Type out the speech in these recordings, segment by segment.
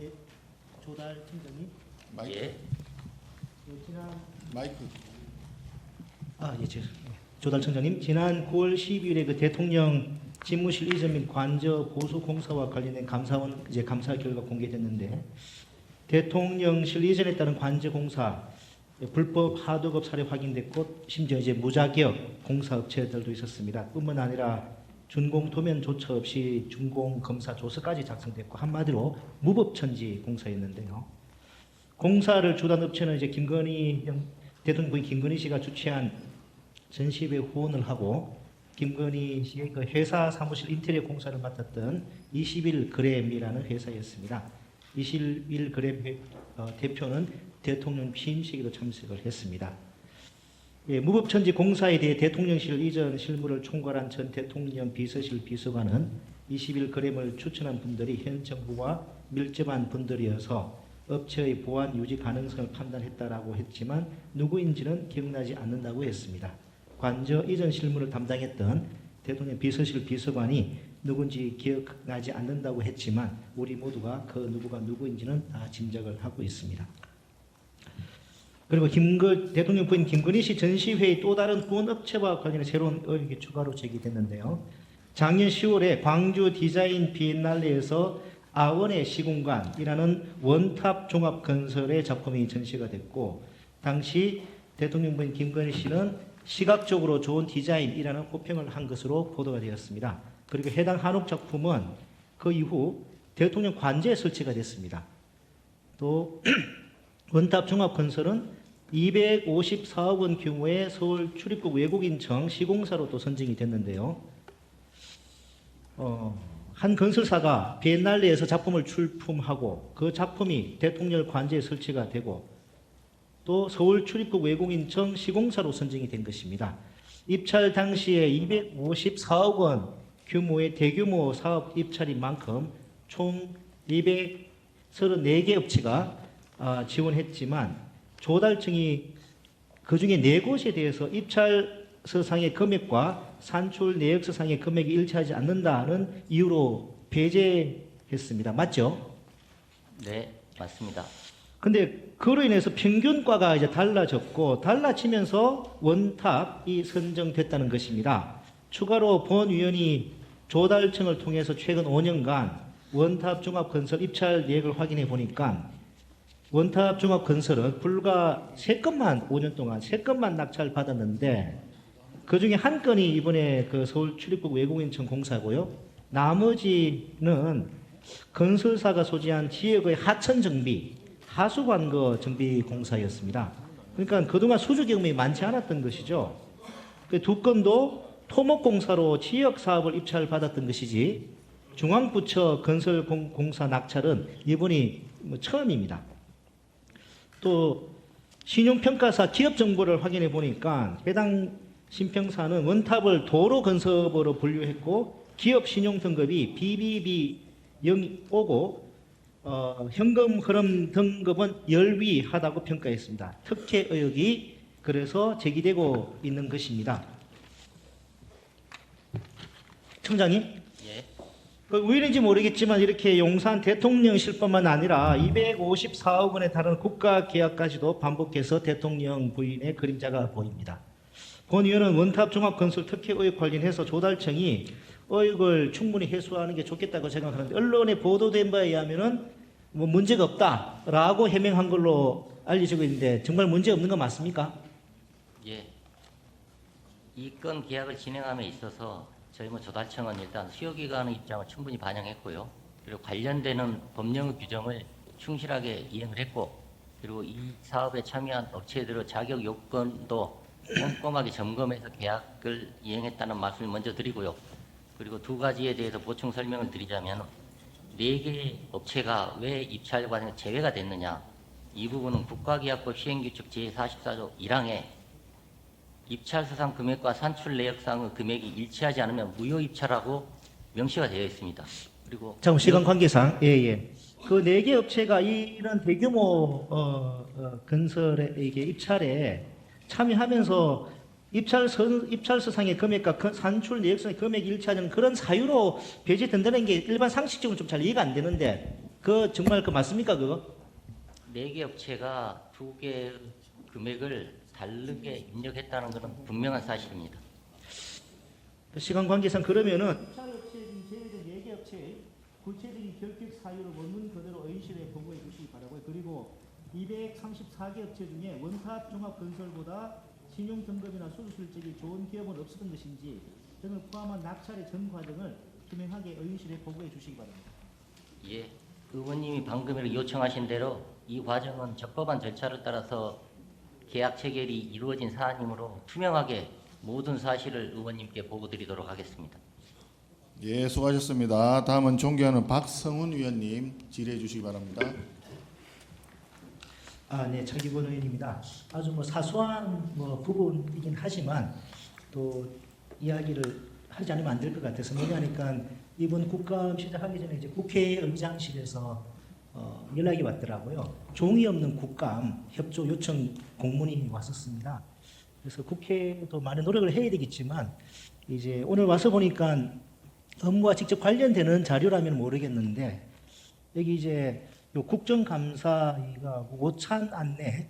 예, 조달 팀장님. 마이크. 예. 지난 마이크. 조달 청장님, 지난 9월 12일에 그 대통령 집무실 이전 및 관저 보수 공사와 관련된 감사원 감사 결과 공개됐는데, 대통령실 이전에 따른 관저 공사 불법 하도급 사례 확인됐고, 심지어 무자격 공사 업체들도 있었습니다. 뿐만 아니라 준공 도면 조처 없이 준공 검사 조서까지 작성됐고, 한마디로 무법천지 공사였는데요. 공사를 주도한 업체는 대통령 부인 김건희 씨가 주최한 전시회 후원을 하고, 김건희 씨의 그 회사 사무실 인테리어 공사를 맡았던 21그램이라는 회사였습니다. 21그램 대표는 대통령 취임식에도 참석을 했습니다. 예, 무법천지 공사에 대해 대통령실 이전 실무를 총괄한 전 대통령 비서실 비서관은 21그램을 추천한 분들이 현 정부와 밀접한 분들이어서 업체의 보안 유지 가능성을 판단했다라고 했지만 누구인지는 기억나지 않는다고 했습니다. 관저 이전 실무를 담당했던 대통령 비서실 비서관이 누군지 기억나지 않는다고 했지만 우리 모두가 그 누구가 누구인지는 다 짐작을 하고 있습니다. 그리고 대통령 부인 김건희 씨 전시회의 또 다른 후원 업체와 관련해 새로운 의혹이 추가로 제기됐는데요. 작년 10월에 광주 디자인 비엔날레에서 아원의 시공간이라는 원탑 종합건설의 작품이 전시가 됐고, 당시 대통령 부인 김건희 씨는 시각적으로 좋은 디자인이라는 호평을 한 것으로 보도가 되었습니다. 그리고 해당 한옥 작품은 그 이후 대통령 관저에 설치가 됐습니다. 또 원탑 종합건설은 254억 원 규모의 서울 출입국 외국인청 시공사로 또 선정이 됐는데요. 한 건설사가 비엔날레에서 작품을 출품하고 그 작품이 대통령 관저에 설치가 되고 또 서울 출입국 외국인청 시공사로 선정이 된 것입니다. 입찰 당시에 254억 원 규모의 대규모 사업 입찰인 만큼 총 234개 업체가 지원했지만 조달청이 그중에 4곳에 대해서 입찰서상의 금액과 산출 내역서상의 금액이 일치하지 않는다는 이유로 배제했습니다. 맞죠? 네, 맞습니다. 근데 그로 인해서 평균가가 달라졌고 달라지면서 원탑이 선정됐다는 것입니다. 추가로 본위원이 조달청을 통해서 최근 5년간 원탑 종합건설 입찰 내역을 확인해 보니까 원탑 종합건설은 불과 3건만 5년 동안 3건만 낙찰 받았는데 그 중에 한 건이 이번에 그 서울 출입국 외국인청 공사고요. 나머지는 건설사가 소지한 지역의 하천 정비, 하수관거 정비 공사였습니다. 그러니까 그동안 수주 경험이 많지 않았던 것이죠. 그 2건도 토목공사로 지역 사업을 입찰받았던 것이지 중앙부처 건설공사 낙찰은 이번이 처음입니다. 또 신용평가사 기업 정보를 확인해 보니까 해당 신평사는 원탑을 도로건설업으로 분류했고 기업 신용 등급이 BBB 0오고 현금 흐름 등급은 열위하다고 평가했습니다. 특혜 의혹이 그래서 제기되고 있는 것입니다. 청장님, 예. 왜인지 모르겠지만 이렇게 용산 대통령실뿐만 아니라 254억 원에 달하는 국가 계약까지도 반복해서 대통령 부인의 그림자가 보입니다. 본 의원은 원탑 종합건설 특혜 의혹 관련해서 조달청이 의혹을 충분히 해소하는 게 좋겠다고 생각하는데 언론에 보도된 바에 의하면은 문제가 없다라고 해명한 걸로 알려지고 있는데 정말 문제 없는 거 맞습니까? 예. 이 건 계약을 진행함에 있어서 저희 조달청은 일단 수요기관의 입장을 충분히 반영했고요. 그리고 관련되는 법령 규정을 충실하게 이행을 했고, 그리고 이 사업에 참여한 업체들의 자격 요건도 꼼꼼하게 점검해서 계약을 이행했다는 말씀을 먼저 드리고요. 그리고 2가지에 대해서 보충 설명을 드리자면 4개의 업체가 왜 입찰 과정에 제외가 됐느냐, 이 부분은 국가계약법 시행규칙 제44조 1항에 입찰서상 금액과 산출 내역상의 금액이 일치하지 않으면 무효 입찰하고 명시가 되어 있습니다. 그리고 자, 시간 관계상 그 4개 업체가 이런 대규모 건설의 이게 입찰에 참여하면서 입찰서상의 금액과 산출 내역상의 금액이 일치하는 그런 사유로 배제된다는 게 일반 상식적으로 좀 잘 이해가 안 되는데 그 정말 그 맞습니까 그거? 4개 업체가 2개 금액을 다르게 입력했다는 것은 분명한 사실입니다. 시간 관계상 그러면은 업체 중 제외된 4개 업체의 구체적인 결격 사유를 원문 그대로 의원실에 보고해 주시기 바라고요. 그리고 234개 업체 중에 원탑 종합건설보다 신용 등급이나 수주 실적이 좋은 기업은 없었던 것인지 등을 포함한 낙찰의 전 과정을 투명하게 의원실에 보고해 주시기 바랍니다. 예, 의원님이 방금 이렇게 요청하신 대로 이 과정은 적법한 절차를 따라서 계약 체결이 이루어진 사안이므로 투명하게 모든 사실을 의원님께 보고드리도록 하겠습니다. 예, 수고하셨습니다. 다음은 존경하는 박성훈 위원님 질의해 주시기 바랍니다. 네, 차기권 의원입니다. 아주 사소한 부분이긴 하지만 또 이야기를 하지 않으면 안 될 것 같아서 왜냐하니까 이번 국감 시작하기 전에 이제 국회의장실에서 연락이 왔더라고요. 종이 없는 국감 협조 요청 공문이 왔었습니다. 그래서 국회도 많은 노력을 해야 되겠지만 이제 오늘 와서 보니까 업무와 직접 관련되는 자료라면 모르겠는데 여기 이제 요 국정감사가 오찬 안내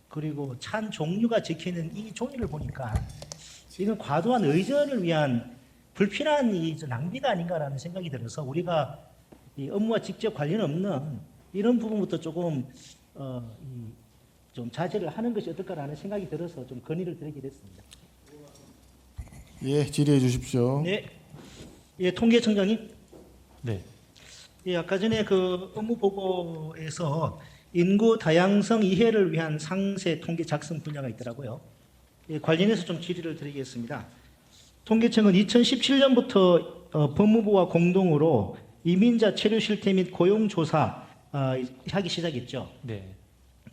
그리고 찬 종류가 적혀있는 이 종이를 보니까 이건 과도한 의전을 위한 불필요한 이 낭비가 아닌가라는 생각이 들어서 우리가 이 업무와 직접 관련 없는 이런 부분부터 조금 좀 자제를 하는 것이 어떨까라는 생각이 들어서 좀 건의를 드리게 됐습니다. 예, 질의해 주십시오. 네, 예, 통계청장님. 네. 예, 아까 전에 그 업무 보고에서 인구 다양성 이해를 위한 상세 통계 작성 분야가 있더라고요. 예, 관련해서 좀 질의를 드리겠습니다. 통계청은 2017년부터 법무부와 공동으로 이민자 체류 실태 및 고용 조사 하기 시작했죠. 네.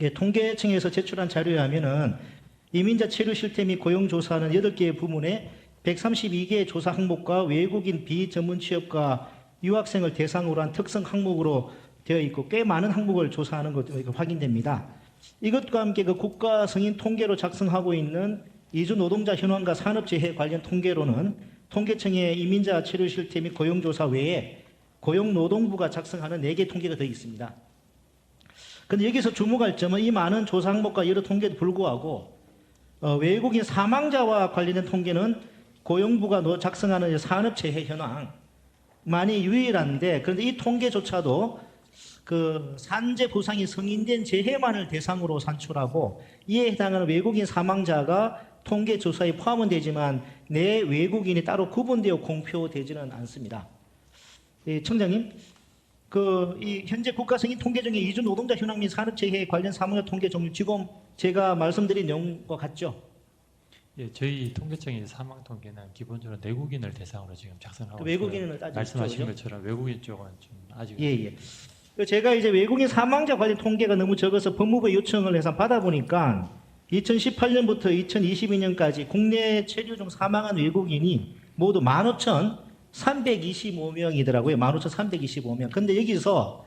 예, 통계청에서 제출한 자료에 하면은 이민자 체류 실태 및 고용 조사는 8개의 부문에 132개의 조사 항목과 외국인 비전문 취업과 유학생을 대상으로 한 특성 항목으로 되어 있고 꽤 많은 항목을 조사하는 것도 확인됩니다. 이것과 함께 그 국가 승인 통계로 작성하고 있는 이주 노동자 현황과 산업재해 관련 통계로는 통계청의 이민자 체류 실태 및 고용 조사 외에 고용노동부가 작성하는 4개 통계가 더 있습니다. 그런데 여기서 주목할 점은 이 많은 조사 항목과 여러 통계에도 불구하고 외국인 사망자와 관련된 통계는 고용부가 작성하는 산업재해 현황만이 유일한데 그런데 이 통계조차도 그 산재 보상이 승인된 재해만을 대상으로 산출하고 이에 해당하는 외국인 사망자가 통계 조사에 포함은 되지만 내 외국인이 따로 구분되어 공표되지는 않습니다. 예, 청장님, 이 현재 국가 승인 통계 중에 이주 노동자 현황 및 산업재해 관련 사망자 통계 종류 지금 제가 말씀드린 내용과 같죠? 예, 저희 통계청의 사망 통계는 기본적으로 내국인을 대상으로 지금 작성하고 외국인은 있고요. 아직 말씀하신 없죠, 것처럼 외국인 쪽은 좀 아직 예. 제가 이제 외국인 사망자 관련 통계가 너무 적어서 법무부에 요청을 해서 받아보니까 2018년부터 2022년까지 국내 체류 중 사망한 외국인이 모두 15,325명이더라고요. 15,325명. 근데 여기서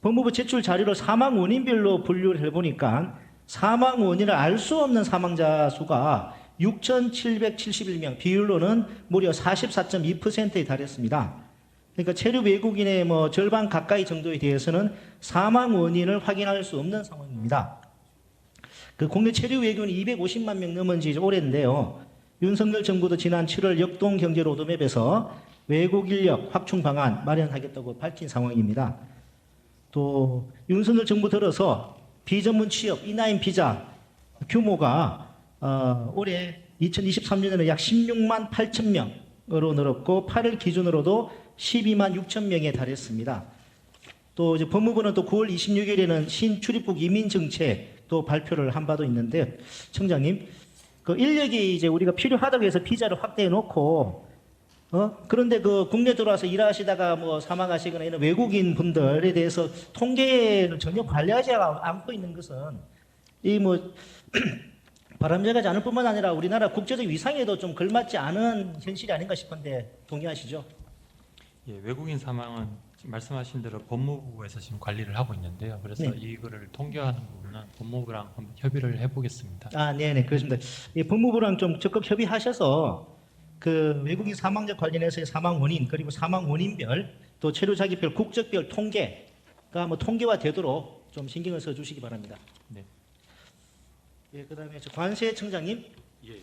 법무부 제출 자료를 사망 원인별로 분류를 해보니까 사망 원인을 알 수 없는 사망자 수가 6,771명, 비율로는 무려 44.2%에 달했습니다. 그러니까 체류 외국인의 절반 가까이 정도에 대해서는 사망 원인을 확인할 수 없는 상황입니다. 그 국내 체류 외국인이 250만 명 넘은 지 오래인데요. 윤석열 정부도 지난 7월 역동 경제 로드맵에서 외국 인력 확충 방안 마련하겠다고 밝힌 상황입니다. 또 윤석열 정부 들어서 비전문 취업 E9 비자 규모가 올해 2023년에는 약 16만 8천 명으로 늘었고 8월 기준으로도 12만 6천 명에 달했습니다. 또 이제 법무부는 또 9월 26일에는 신출입국 이민 정책도 발표를 한 바도 있는데 청장님, 그 인력이 이제 우리가 필요하다고 해서 비자를 확대해 놓고 그런데 그 국내 들어와서 일하시다가 사망하시거나 이런 외국인 분들에 대해서 통계를 전혀 관리하지 않고 있는 것은 이 바람직하지 않을 뿐만 아니라 우리나라 국제적 위상에도 좀 걸맞지 않은 현실이 아닌가 싶은데 동의하시죠? 예, 외국인 사망은 지금 말씀하신 대로 법무부에서 지금 관리를 하고 있는데요. 그래서 네. 이거를 통계하는 부분은 법무부랑 한번 협의를 해보겠습니다. 네네 그렇습니다. 이 법무부랑 좀 적극 협의하셔서 그 외국인 사망자 관련해서의 사망 원인 그리고 사망 원인별 또 체류 자기별 국적별 통계 뭐 통계화 되도록 좀 신경을 써 주시기 바랍니다. 네. 예, 그다음에 관세청장님. 예.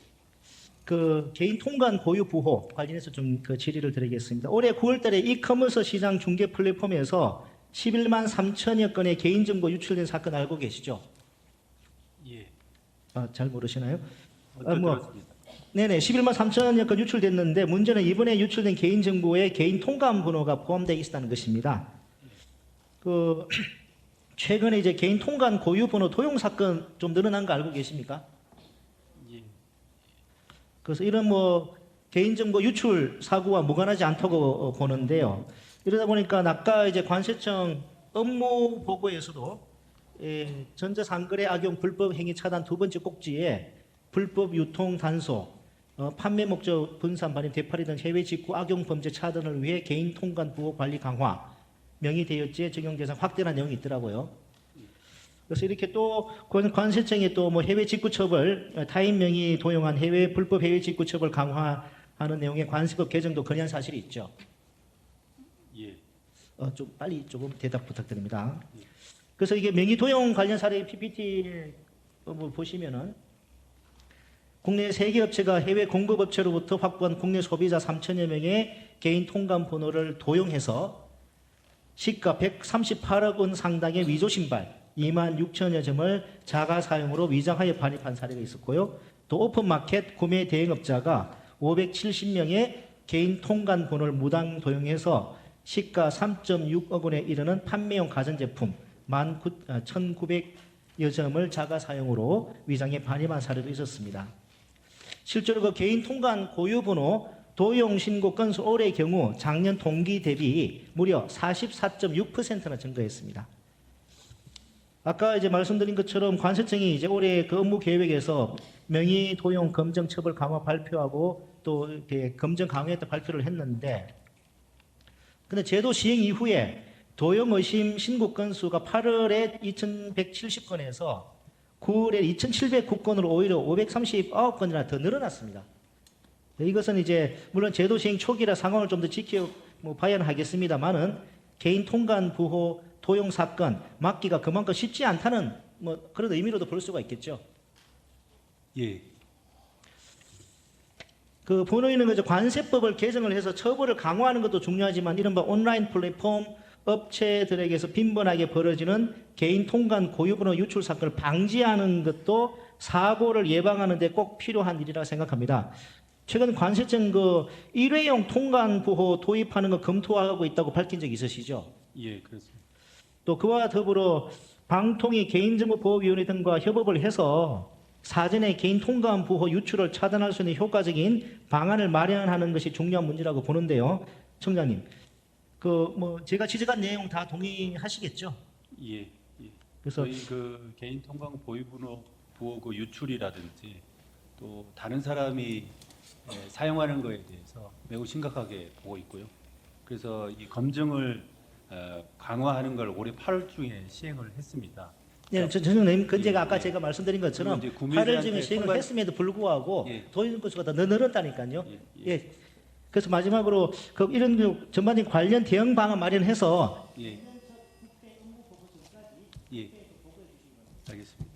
그 개인 통관 보유 부호 관련해서 좀 그 질의를 드리겠습니다. 올해 9월달에 이커머스 시장 중개 플랫폼에서 11만 3천여 건의 개인정보 유출된 사건 알고 계시죠? 예. 잘 모르시나요? 들었습니다. 네네, 11만 3천여 건 유출됐는데 문제는 이번에 유출된 개인정보에 개인 통관 번호가 포함되어 있다는 것입니다. 그 최근에 이제 개인 통관 고유 번호 도용 사건 좀 늘어난 거 알고 계십니까? 예. 그래서 이런 뭐 개인정보 유출 사고와 무관하지 않다고 보는데요. 이러다 보니까 아까 이제 관세청 업무 보고에서도 전자상거래 악용 불법 행위 차단 두 번째 꼭지에 불법 유통 단속, 판매 목적 분산 발행 되팔이 등 해외 직구 악용 범죄 차단을 위해 개인 통관 부호 관리 강화, 명의대여죄 적용 대상 확대라는 내용이 있더라고요. 그래서 이렇게 또 관세청이 또 뭐 해외 직구 처벌, 타인 명의 도용한 해외 불법 해외 직구 처벌 강화하는 내용의 관세법 개정도 건의한 사실이 있죠. 예. 좀 빨리 조금 대답 부탁드립니다. 그래서 이게 명의 도용 관련 사례 PPT 보시면은 국내 세계 업체가 해외 공급 업체로부터 확보한 국내 소비자 3천여 명의 개인 통관 번호를 도용해서 시가 138억 원 상당의 위조 신발 2만 6천여 점을 자가 사용으로 위장하여 반입한 사례가 있었고요. 또 오픈마켓 구매 대행업자가 570명의 개인 통관 번호를 무단 도용해서 시가 3.6억 원에 이르는 판매용 가전제품 1,900여 점을 자가 사용으로 위장해 반입한 사례도 있었습니다. 실제로 그 개인 통관 고유 번호 도용 신고 건수 올해의 경우 작년 동기 대비 무려 44.6%나 증가했습니다. 아까 이제 말씀드린 것처럼 관세청이 이제 올해 그 업무 계획에서 명의 도용 검정 처벌 강화 발표하고 또 이렇게 검정 강화했다 발표를 했는데, 근데 제도 시행 이후에 도용 의심 신고 건수가 8월에 2,170건에서 9월에 2,709건으로 오히려 539건이나 더 늘어났습니다. 이것은 이제 물론 제도 시행 초기라 상황을 좀 더 지켜봐야 하겠습니다만은 개인 통관 부호 도용 사건 막기가 그만큼 쉽지 않다는 뭐 그런 의미로도 볼 수가 있겠죠. 예. 그 본의는 그저 관세법을 개정을 해서 처벌을 강화하는 것도 중요하지만 이른바 온라인 플랫폼 업체들에게서 빈번하게 벌어지는 개인 통관 고유번호 유출 사건을 방지하는 것도 사고를 예방하는 데 꼭 필요한 일이라고 생각합니다. 최근 관세청 그 일회용 통관 부호 도입하는 거 검토하고 있다고 밝힌 적 있으시죠? 예, 그렇습니다. 또 그와 더불어 방통위 개인정보보호위원회 등과 협업을 해서 사전에 개인 통관 부호 유출을 차단할 수 있는 효과적인 방안을 마련하는 것이 중요한 문제라고 보는데요. 청장님, 그 뭐 제가 지적한 내용 다 동의하시겠죠? 예. 예. 그래서 저희 그 개인 통관 보유번호 부호 그 유출이라든지 또 다른 사람이 사용하는 것에 대해서 매우 심각하게 보고 있고요. 그래서 이 검증을 강화하는 걸 올해 8월 중에 시행을 했습니다. 네, 청장님, 그 제가 아까 예. 제가 말씀드린 것처럼 이제 8월 중에 구매자한테 시행을 통관- 했음에도 불구하고 예. 도입 건수가 더 늘었다니까요. 예, 예. 예. 그래서 마지막으로 그 이런 그 전반적인 관련 대응 방안 마련해서 예. 예. 알겠습니다.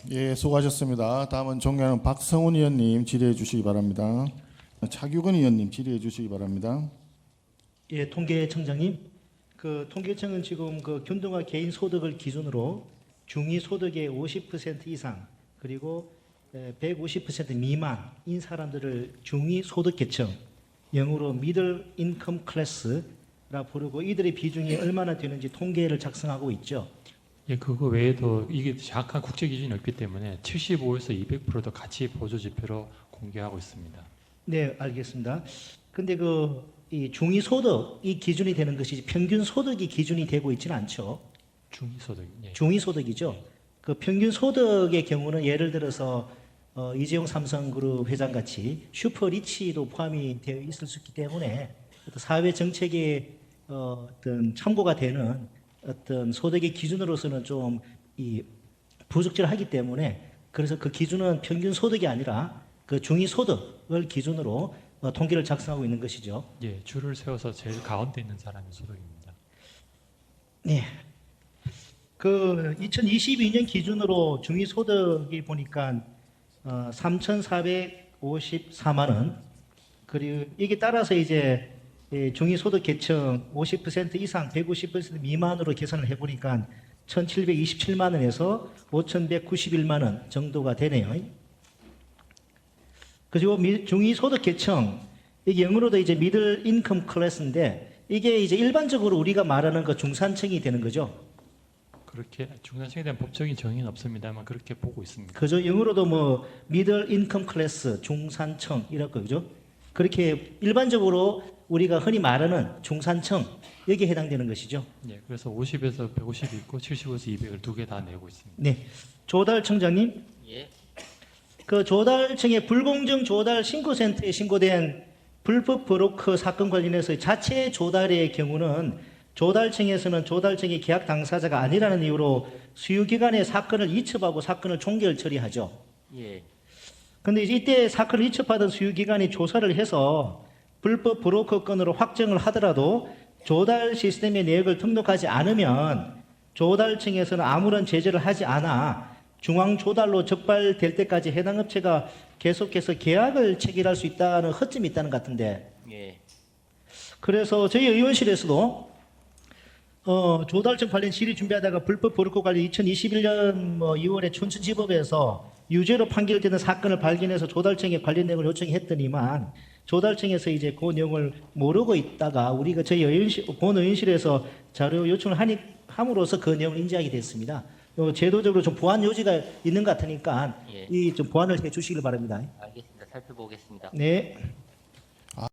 예, 수고하셨습니다. 다음은 존경하는 박성훈 의원님 질의해 주시기 바랍니다. 차규근 의원님 질의해 주시기 바랍니다. 예, 통계청장님, 그 통계청은 지금 그 균등화 개인 소득을 기준으로 중위 소득의 50% 이상 그리고 150% 미만인 사람들을 중위 소득 계층, 영어로 미들 인컴 클래스라 부르고 이들의 비중이 얼마나 되는지 통계를 작성하고 있죠. 예, 그거 외에도 이게 정확한 국제 기준이 없기 때문에 75에서 200%도 같이 보조 지표로 공개하고 있습니다. 네, 알겠습니다. 근데 이 중위 소득 이 기준이 되는 것이 평균 소득이 기준이 되고 있지는 않죠. 중위소득. 예. 중위 소득이죠. 그 평균 소득의 경우는 예를 들어서 이재용 삼성그룹 회장 같이 슈퍼 리치도 포함이 되어 있을 수 있기 때문에 어떤 사회 정책의 어떤 참고가 되는 어떤 소득의 기준으로서는 좀 이 부적절하기 때문에 그래서 그 기준은 평균 소득이 아니라 그 중위 소득을 기준으로 통계를 작성하고 있는 것이죠. 예, 줄을 세워서 제일 가운데 있는 사람이 소득입니다. 그 2022년 기준으로 중위소득이 보니까 3,454만 원. 그리고 이게 따라서 이제 중위소득 계층 50% 이상, 150% 미만으로 계산을 해보니까 1,727만 원에서 5,191만 원 정도가 되네요. 그리고 중위소득 계층, 이게 영어로도 이제 미들 인컴 클래스인데 이게 이제 일반적으로 우리가 말하는 그 중산층이 되는 거죠. 그렇게 중산층에 대한 법적인 정의는 없습니다만 그렇게 보고 있습니다. 그죠? 영어로도 뭐 미들 인컴 클래스, 중산층 이렇게 그죠? 그렇게 일반적으로 우리가 흔히 말하는 중산층 여기에 해당되는 것이죠. 예, 그래서 50에서 150이 있고 75에서 200을 두 개 다 내고 있습니다. 네, 조달 청장님, 예. 그 조달청의 불공정 조달 신고센터에 신고된 불법 브로커 사건 관련해서 자체 조달의 경우는 조달청에서는 조달청의 계약 당사자가 아니라는 이유로 수유기관의 사건을 이첩하고 사건을 종결 처리하죠. 예. 근데 이제 이때 사건을 이첩하던 수유기관이 조사를 해서 불법 브로커 건으로 확정을 하더라도 조달 시스템의 내역을 등록하지 않으면 조달청에서는 아무런 제재를 하지 않아 중앙조달로 적발될 때까지 해당 업체가 계속해서 계약을 체결할 수 있다는 허점이 있다는 것 같은데, 예. 그래서 저희 의원실에서도 조달청 관련 질의 준비하다가 불법 브로커 관련 2021년 2월에 춘천지법에서 유죄로 판결되는 사건을 발견해서 조달청에 관련 내용을 요청했더니만 조달청에서 이제 그 내용을 모르고 있다가 우리가 저희 본의원실에서 자료 요청을 함으로써 그 내용을 인지하게 됐습니다. 제도적으로 좀 보완 요지가 있는 것 같으니까 예. 이 좀 보완을 해 주시길 바랍니다. 알겠습니다. 살펴보겠습니다. 네.